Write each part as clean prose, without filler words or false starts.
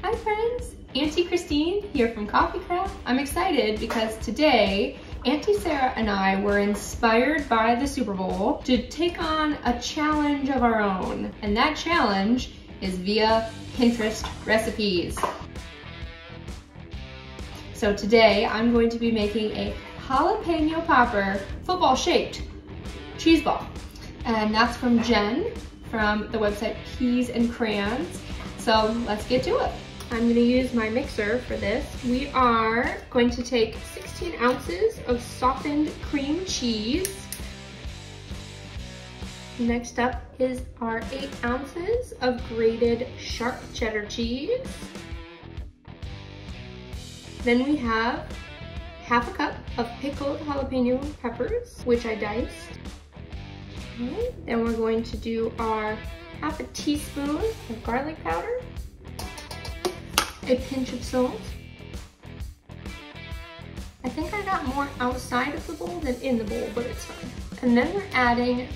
Hi friends, Auntie Christine here from CoffeeCraft. I'm excited because today Auntie Sarah and I were inspired by the Super Bowl to take on a challenge of our own. And that challenge is via Pinterest recipes. So today I'm going to be making a jalapeno popper football shaped cheese ball. And that's from Jen from the website Peas and Crayons. So let's get to it. I'm gonna use my mixer for this. We are going to take 16 ounces of softened cream cheese. Next up is our 8 ounces of grated sharp cheddar cheese. Then we have half a cup of pickled jalapeno peppers, which I diced. Okay. Then we're going to do our half a teaspoon of garlic powder, a pinch of salt. I think I got more outside of the bowl than in the bowl, but it's fine. And then we're adding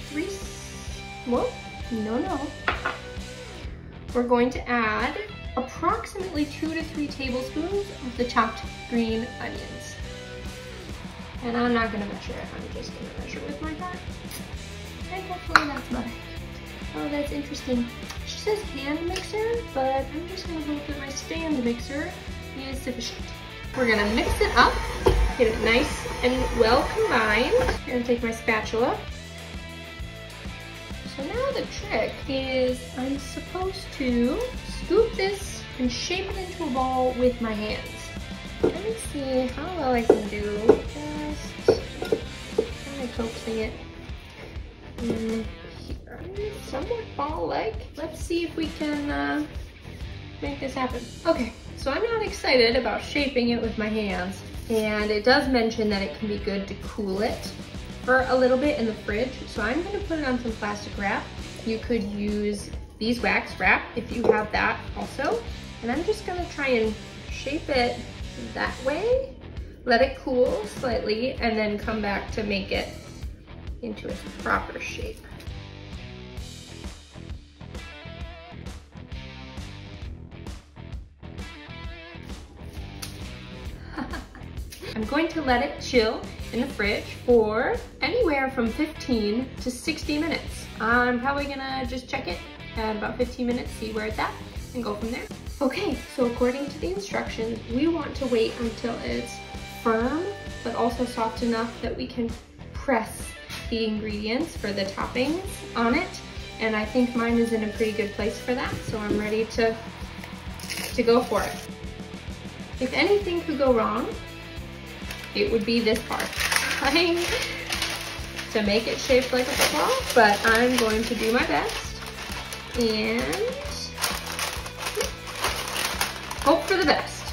we're going to add approximately 2 to 3 tablespoons of the chopped green onions. And I'm not gonna measure it, I'm just gonna measure with my heart. And hopefully that's about it. Oh, that's interesting. She says hand mixer, but I'm just gonna hope that my stand mixer is sufficient. We're gonna mix it up, get it nice and well combined. I'm gonna take my spatula. So now the trick is I'm supposed to scoop this and shape it into a ball with my hands. Let me see how well I can do. Just kind of coaxing it in here. Somewhat ball-like. Let's see if we can make this happen. Okay, so I'm not excited about shaping it with my hands. And it does mention that it can be good to cool it for a little bit in the fridge. So I'm gonna put it on some plastic wrap. You could use beeswax wrap if you have that also. And I'm just gonna try and shape it that way. Let it cool slightly and then come back to make it into its proper shape. I'm going to let it chill in the fridge for anywhere from 15 to 60 minutes. I'm probably gonna just check it at about 15 minutes, see where it's at, and go from there. Okay, so according to the instructions, we want to wait until it's firm, but also soft enough that we can press the ingredients for the toppings on it. And I think mine is in a pretty good place for that, so I'm ready to go for it. If anything could go wrong, it would be this part. Trying to make it shaped like a football, but I'm going to do my best and hope for the best.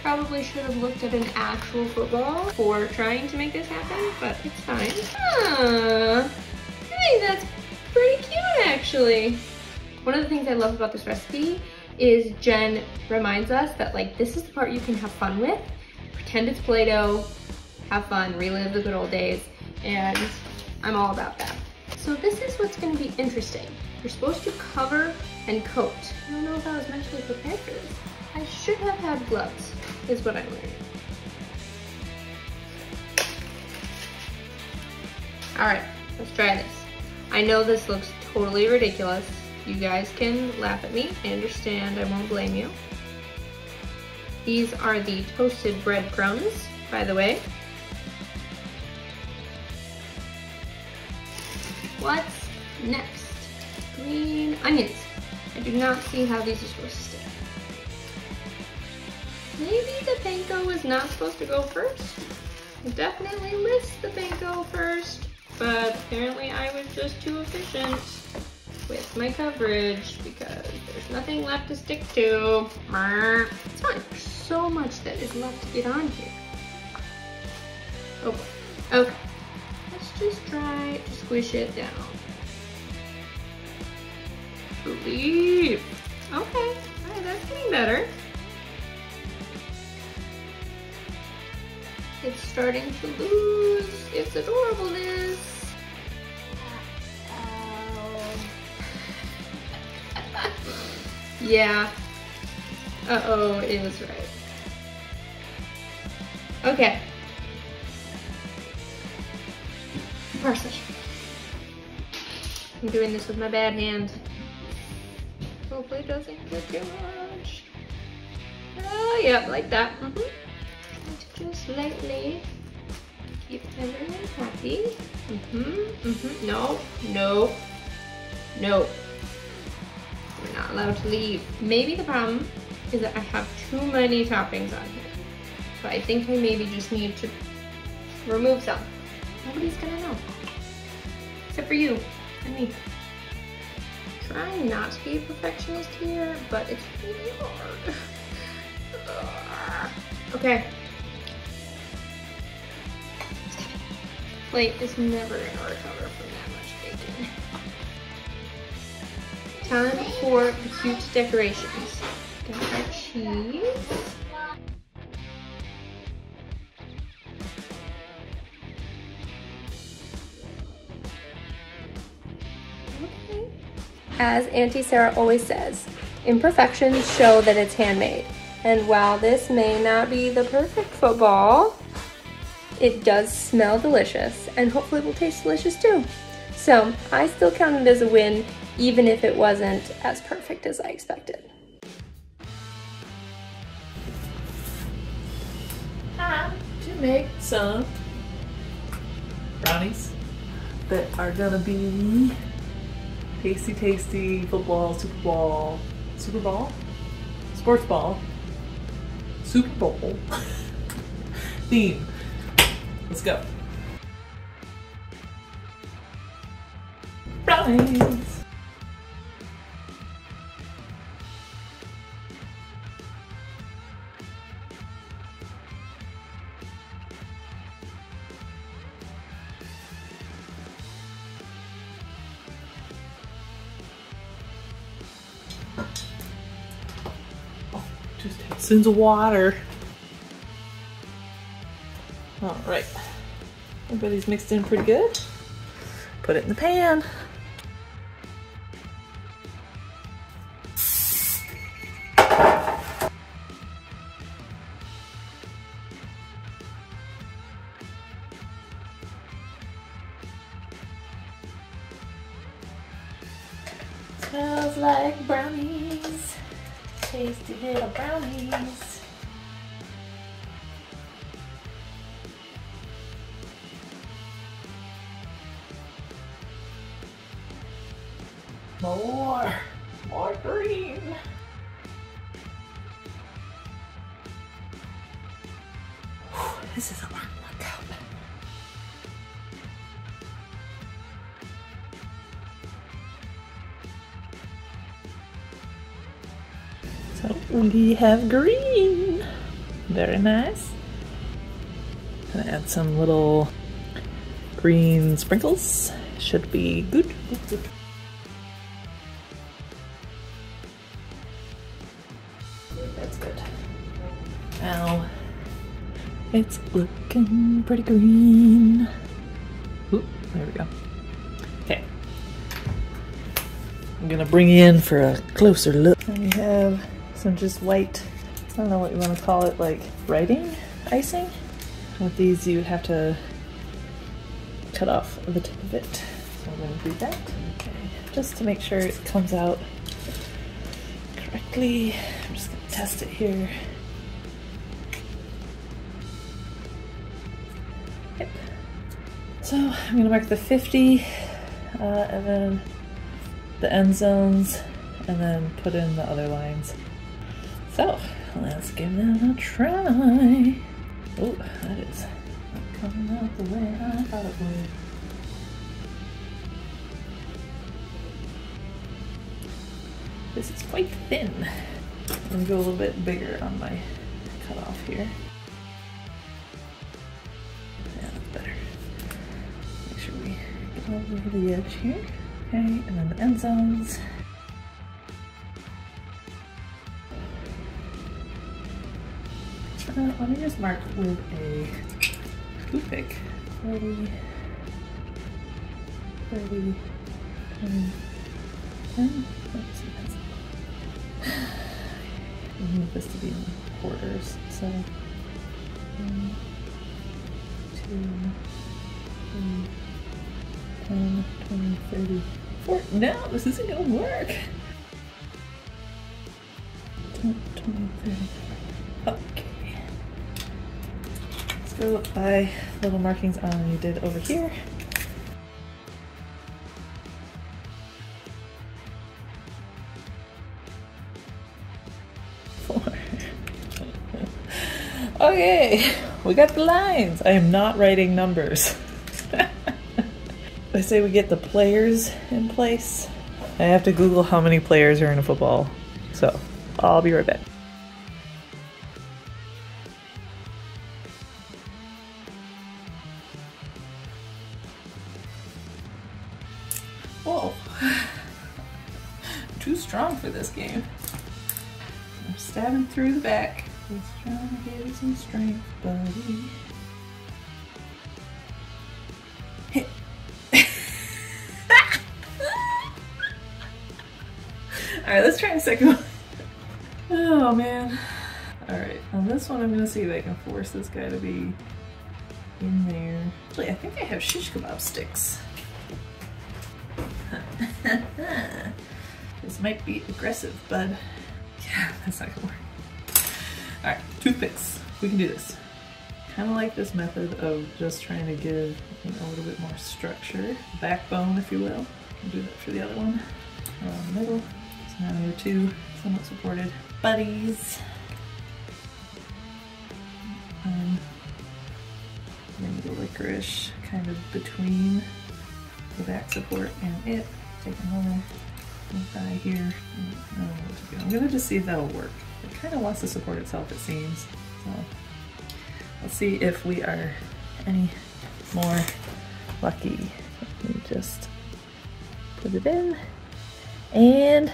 Probably should have looked at an actual football before trying to make this happen, but it's fine. I think that's pretty cute actually. One of the things I love about this recipe is Jen reminds us that like this is the part you can have fun with. Pretend it's Play-Doh, have fun, relive the good old days, and I'm all about that. So this is what's gonna be interesting. You're supposed to cover and coat. I don't know if I was mentally prepared for this. I should have had gloves, is what I'm learning. All right, let's try this. I know this looks totally ridiculous. You guys can laugh at me. I understand, I won't blame you. These are the toasted breadcrumbs, by the way. What's next? Green onions. I do not see how these are supposed to stick. Maybe the panko is not supposed to go first. I definitely list the panko first, but apparently I was just too efficient with my coverage because there's nothing left to stick to. It's fine. There's so much that is left to get on here. Oh boy. Okay. Let's just try to squish it down. Believe. Okay. Alright, that's getting better. It's starting to lose its adorableness. Yeah. Uh-oh, it was right. Okay. Parsley. I'm doing this with my bad hand. Hopefully it doesn't get too much. Oh, yeah, like that. Just lightly keep everyone happy. No, no, no. We're not allowed to leave. Maybe the problem is that I have too many toppings on here. So I think I maybe just need to remove some. Nobody's gonna know. Except for you and me. Trying not to be a perfectionist here, but it's really hard. Okay. Plate is never gonna recover from that much bacon. Time for the cute decorations. Got our cheese. Okay. As Auntie Sarah always says, imperfections show that it's handmade. And while this may not be the perfect football, it does smell delicious and hopefully will taste delicious too. So I still count it as a win, even if it wasn't as perfect as I expected. Time to make some brownies that are gonna be tasty, tasty football, Super Bowl, sports ball, Super Bowl theme. Let's go. Brownies. Oh, 2 tablespoons of water. All right, everybody's mixed in pretty good. Put it in the pan. Smells like brownies, tasty little brownies. More green. Whew, this is a hard workout. So we have green. Very nice. Gonna add some little green sprinkles. Should be good. Good. That's good. Now it's looking pretty green. Ooh, there we go. Okay. I'm gonna bring you in for a closer look. And we have some just white, I don't know what you want to call it, like writing icing. With these you would have to cut off the tip of it. So I'm gonna do that. Okay. Just to make sure it comes out correctly. I'm just gonna test it here. Yep. So I'm gonna mark the 50 and then the end zones and then put in the other lines. So let's give that a try. Oh, that is not coming out the way I thought it would. This is quite thin. I'm gonna go a little bit bigger on my cutoff here. Yeah, that's better. Make sure we get over the edge here. Okay, and then the end zones. Let me just mark with a toothpick. 30, 30, 10, 10. Let's see, We need this to be in quarters, so 1, 2, 3, 10, 20, 30, 40. No, this isn't gonna work. 10, 20, 30. Okay. Let's go by little markings on you did over here. 4. Okay, we got the lines. I am not writing numbers. I say we get the players in place. I have to Google how many players are in a football, so I'll be right back. Whoa, too strong for this game. I'm stabbing through the back. Just trying to give you some strength, buddy. Hit. Alright, let's try a second one. Oh man. Alright, on this one I'm gonna see if I can force this guy to be in there. Actually, I think I have shish kebab sticks. This might be aggressive, bud. Yeah, that's not gonna work. Alright, toothpicks. We can do this. Kind of like this method of just trying to give a little bit more structure. Backbone, if you will. I'll do that for the other one. Around the middle. So now your two somewhat supported buddies. Maybe the licorice kind of between the back support and it. Take another thigh here. I don't know what to do. I'm gonna just see if that'll work. It kind of wants to support itself, it seems. So let's see if we are any more lucky. Let me just put it in and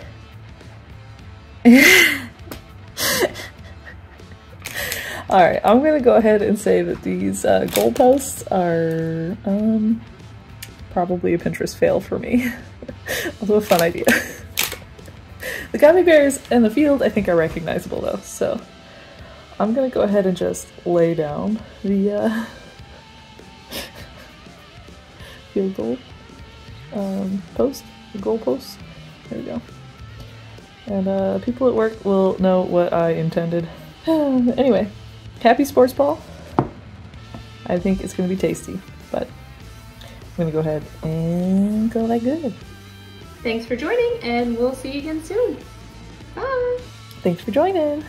alright, I'm gonna go ahead and say that these goalposts are probably a Pinterest fail for me. Although a fun idea. The gummy bears and the field I think are recognizable though, so I'm gonna go ahead and just lay down the field goal post, the goal post. There we go. And people at work will know what I intended. Anyway, happy sports ball. I think it's gonna be tasty, but I'm gonna go ahead and go like good. Thanks for joining, and we'll see you again soon. Bye! Thanks for joining!